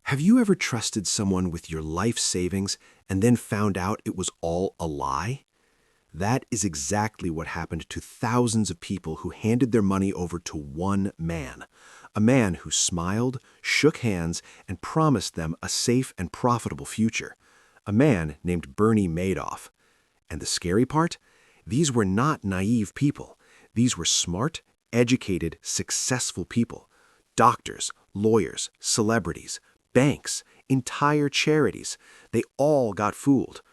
Have you ever trusted someone with your life savings and then found out it was all a lie? That is exactly what happened to thousands of people who handed their money over to one man. A man who smiled, shook hands, and promised them a safe and profitable future. A man named Bernie Madoff. And the scary part? These were not naive people. These were smart, educated, successful people. Doctors, lawyers, celebrities, banks, entire charities. They all got fooled.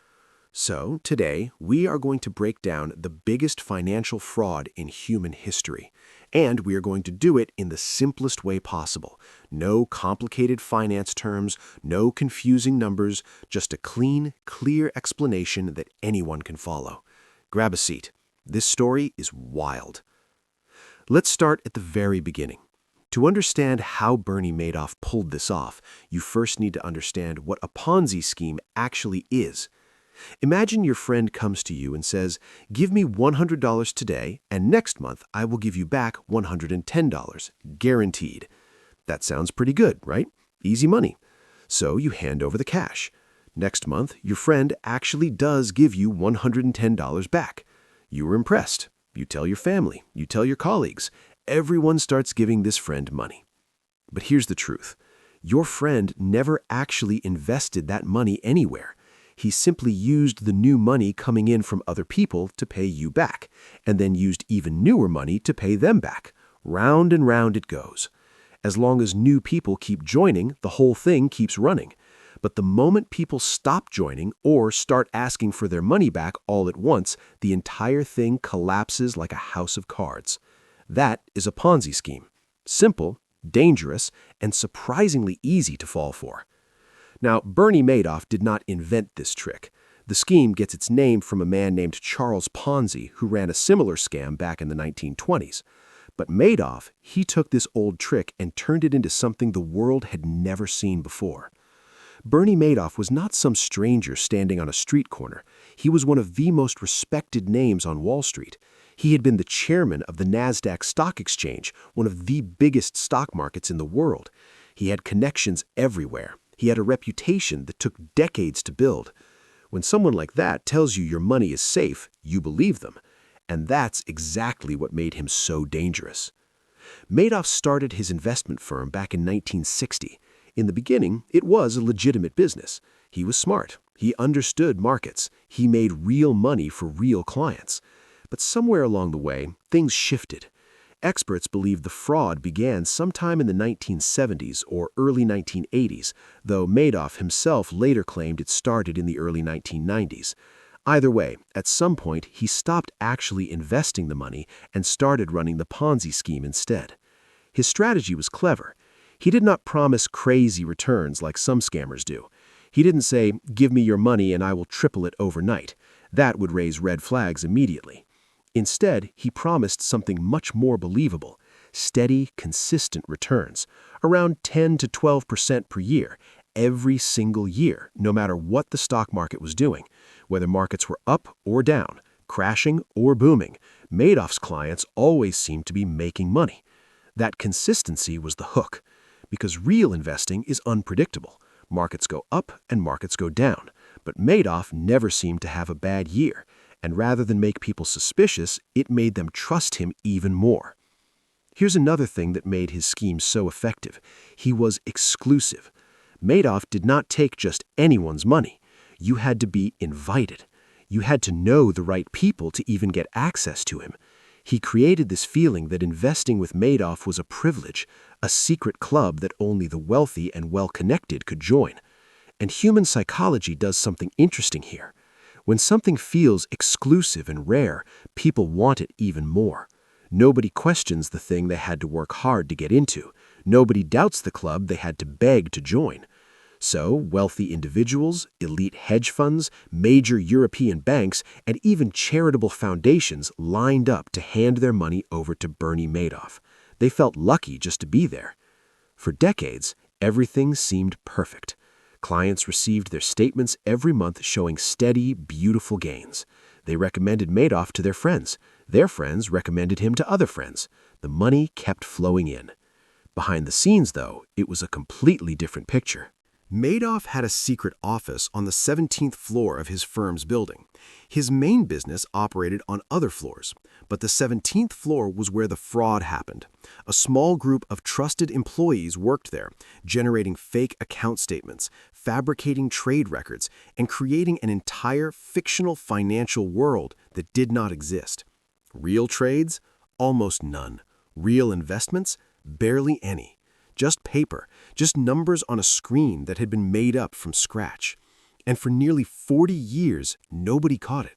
So today, we are going to break down the biggest financial fraud in human history. And we are going to do it in the simplest way possible. No complicated finance terms, no confusing numbers, just a clean, clear explanation that anyone can follow. Grab a seat. This story is wild. Let's start at the very beginning. To understand how Bernie Madoff pulled this off, you first need to understand what a Ponzi scheme actually is. Imagine your friend comes to you and says, "Give me $100 today, and next month I will give you back $110, guaranteed." That sounds pretty good, right? Easy money. So you hand over the cash. Next month, your friend actually does give you $110 back. You are impressed. You tell your family. You tell your colleagues. Everyone starts giving this friend money. But here's the truth. Your friend never actually invested that money anywhere. He simply used the new money coming in from other people to pay you back, and then used even newer money to pay them back. Round and round it goes. As long as new people keep joining, the whole thing keeps running. But the moment people stop joining or start asking for their money back all at once, the entire thing collapses like a house of cards. That is a Ponzi scheme. Simple, dangerous, and surprisingly easy to fall for. Now, Bernie Madoff did not invent this trick. The scheme gets its name from a man named Charles Ponzi, who ran a similar scam back in the 1920s. But Madoff, he took this old trick and turned it into something the world had never seen before. Bernie Madoff was not some stranger standing on a street corner. He was one of the most respected names on Wall Street. He had been the chairman of the Nasdaq Stock Exchange, one of the biggest stock markets in the world. He had connections everywhere. He had a reputation that took decades to build. When someone like that tells you your money is safe, you believe them. And that's exactly what made him so dangerous. Madoff started his investment firm back in 1960. In the beginning, it was a legitimate business. He was smart. He understood markets. He made real money for real clients. But somewhere along the way, things shifted. Experts believe the fraud began sometime in the 1970s or early 1980s, though Madoff himself later claimed it started in the early 1990s. Either way, at some point, he stopped actually investing the money and started running the Ponzi scheme instead. His strategy was clever. He did not promise crazy returns like some scammers do. He didn't say, "Give me your money and I will triple it overnight." That would raise red flags immediately. Instead, he promised something much more believable: steady, consistent returns, around 10 to 12% per year, every single year, no matter what the stock market was doing. Whether markets were up or down, crashing or booming, Madoff's clients always seemed to be making money. That consistency was the hook, because real investing is unpredictable. Markets go up and markets go down, but Madoff never seemed to have a bad year. And rather than make people suspicious, it made them trust him even more. Here's another thing that made his scheme so effective. He was exclusive. Madoff did not take just anyone's money. You had to be invited. You had to know the right people to even get access to him. He created this feeling that investing with Madoff was a privilege, a secret club that only the wealthy and well-connected could join. And human psychology does something interesting here. When something feels exclusive and rare, people want it even more. Nobody questions the thing they had to work hard to get into. Nobody doubts the club they had to beg to join. So, wealthy individuals, elite hedge funds, major European banks, and even charitable foundations lined up to hand their money over to Bernie Madoff. They felt lucky just to be there. For decades, everything seemed perfect. Clients received their statements every month showing steady, beautiful gains. They recommended Madoff to their friends. Their friends recommended him to other friends. The money kept flowing in. Behind the scenes, though, it was a completely different picture. Madoff had a secret office on the 17th floor of his firm's building. His main business operated on other floors, but the 17th floor was where the fraud happened. A small group of trusted employees worked there, generating fake account statements, fabricating trade records, and creating an entire fictional financial world that did not exist. Real trades? Almost none. Real investments? Barely any. Just paper, just numbers on a screen that had been made up from scratch. And for nearly 40 years, nobody caught it.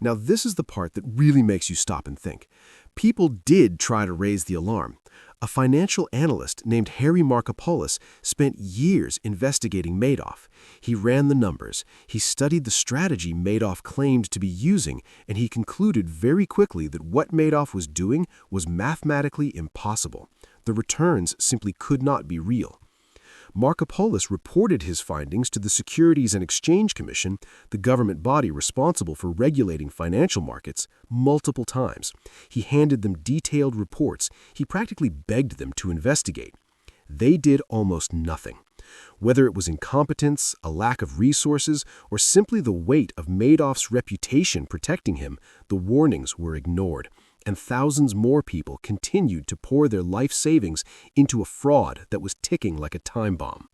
Now, this is the part that really makes you stop and think. People did try to raise the alarm. A financial analyst named Harry Markopolos spent years investigating Madoff. He ran the numbers, he studied the strategy Madoff claimed to be using, and he concluded very quickly that what Madoff was doing was mathematically impossible. The returns simply could not be real. Markopolos reported his findings to the Securities and Exchange Commission, the government body responsible for regulating financial markets, multiple times. He handed them detailed reports. He practically begged them to investigate. They did almost nothing. Whether it was incompetence, a lack of resources, or simply the weight of Madoff's reputation protecting him, the warnings were ignored, and thousands more people continued to pour their life savings into a fraud that was ticking like a time bomb.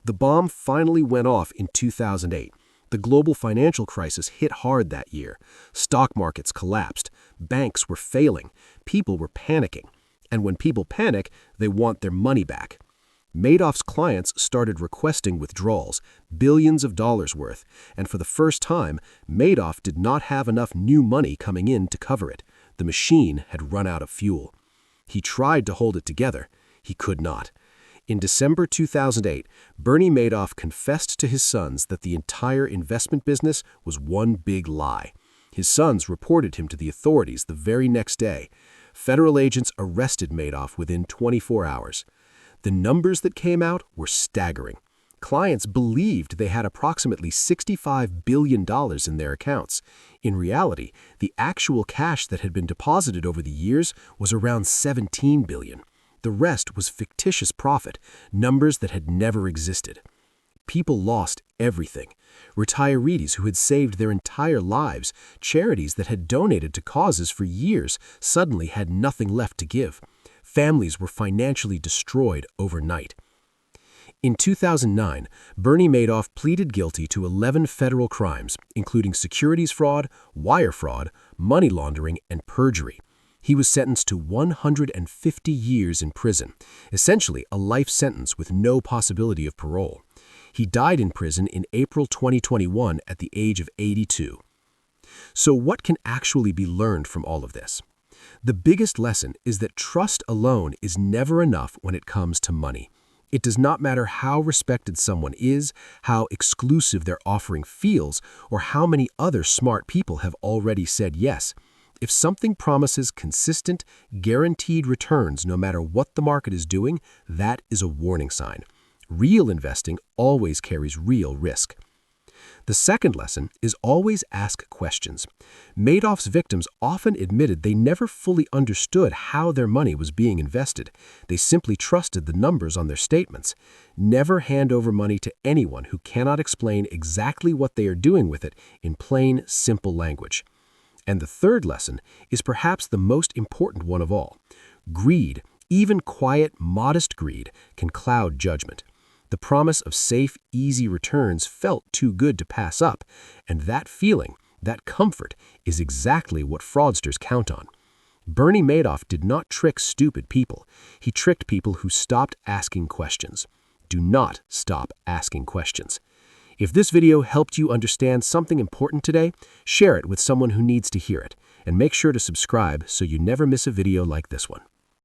The bomb finally went off in 2008. The global financial crisis hit hard that year. Stock markets collapsed. Banks were failing. People were panicking. And when people panic, they want their money back. Madoff's clients started requesting withdrawals, billions of dollars worth, and for the first time, Madoff did not have enough new money coming in to cover it. The machine had run out of fuel. He tried to hold it together. He could not. In December 2008, Bernie Madoff confessed to his sons that the entire investment business was one big lie. His sons reported him to the authorities the very next day. Federal agents arrested Madoff within 24 hours. The numbers that came out were staggering. Clients believed they had approximately $65 billion in their accounts. In reality, the actual cash that had been deposited over the years was around $17 billion. The rest was fictitious profit, numbers that had never existed. People lost everything. Retirees who had saved their entire lives, charities that had donated to causes for years, suddenly had nothing left to give. Families were financially destroyed overnight. In 2009, Bernie Madoff pleaded guilty to 11 federal crimes, including securities fraud, wire fraud, money laundering, and perjury. He was sentenced to 150 years in prison, essentially a life sentence with no possibility of parole. He died in prison in April 2021 at the age of 82. So what can actually be learned from all of this? The biggest lesson is that trust alone is never enough when it comes to money. It does not matter how respected someone is, how exclusive their offering feels, or how many other smart people have already said yes. If something promises consistent, guaranteed returns no matter what the market is doing, that is a warning sign. Real investing always carries real risk. The second lesson is always ask questions. Madoff's victims often admitted they never fully understood how their money was being invested. They simply trusted the numbers on their statements. Never hand over money to anyone who cannot explain exactly what they are doing with it in plain, simple language. And the third lesson is perhaps the most important one of all. Greed, even quiet, modest greed, can cloud judgment. The promise of safe, easy returns felt too good to pass up, and that feeling, that comfort, is exactly what fraudsters count on. Bernie Madoff did not trick stupid people. He tricked people who stopped asking questions. Do not stop asking questions. If this video helped you understand something important today, share it with someone who needs to hear it, and make sure to subscribe so you never miss a video like this one.